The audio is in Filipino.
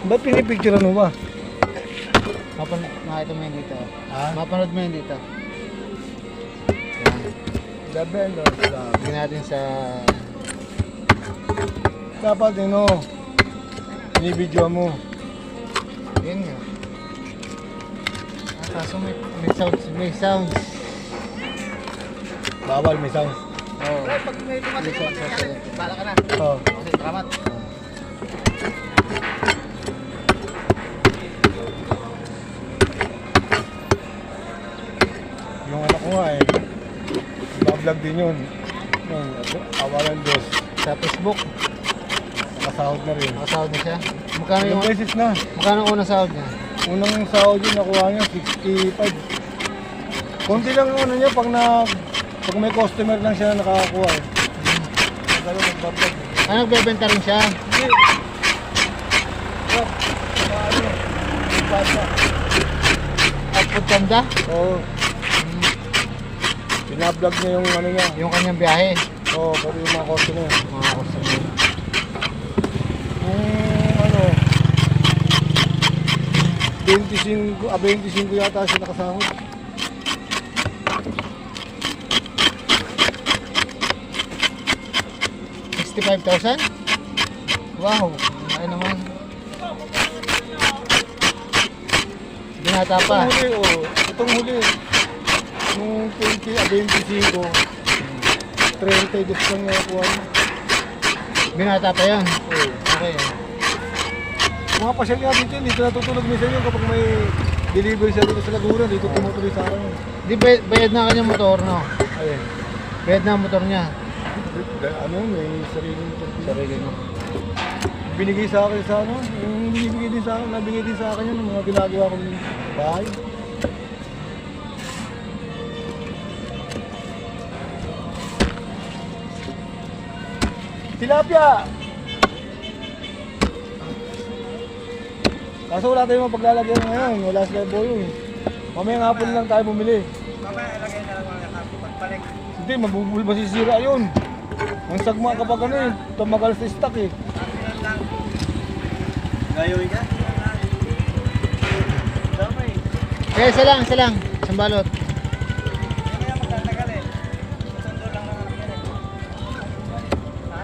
Ba't pinipicturean mo ba? Makita mo yun dito. Ha? Mapanood mo yun dito. The Vendors Club. Tingnan natin sa... Dapat binibidyo mo. Yun nga. Kaso may sounds. Bawal, may sounds. Oo. Pag may tumating bala ka na. Oo. Kasi tramat. Yung anak ko nga bablog din yun. Yung awalan dos. Sa Facebook. Nakasahod na rin. Nakasahod na siya. Magkano yung... Ilang beses na. Magkano ang unang sahod niya? Unang sahod yun, nakuha niya 65. Konti lang yung niya pag may customer lang siya na nakakakuha eh. Pero nagbablog. Nagbebenta rin siya? Hindi. Pasa. Output ganda? Oo. Binablog niya yung niya. Yung kanyang biyahe? Oo, pati yung mga customer. Mga customer. Kung 25 yata siya nakasahod. $65,000? Wow, ay naman. Binata pa. Itong huli. Nung 25, 30 dos lang nakuha niya. Binata pa yan. Oo. Okay. Mga pasyal nga dito natutulog minsan yun kapag may delivery siya dito sa Laguna, dito tumutuloy sa akin. Di bayad na kanyang motor, no? Ayun. Bayad na ang motor niya. May sariling motor. Sarili mo. Binigay sa akin yung binibigay din sa akin, nabigay din sa akin yun, yung mga ginagawa kong bahay. Tilapia! Kaso wala tayong mapaglalagyan ngayon, wala sila boyo eh. Mamayang hapon lang tayo bumili. Mamaya ilagay na lang mga hapon pagpalit. Hindi, masisira yun. Ang sagma kapag tumagal sa stock eh. Gayawin ka? Damay. Kaya isa lang. Isang balot. Hindi kaya magtatagal eh. Susundo lang naman yan eh. Ha?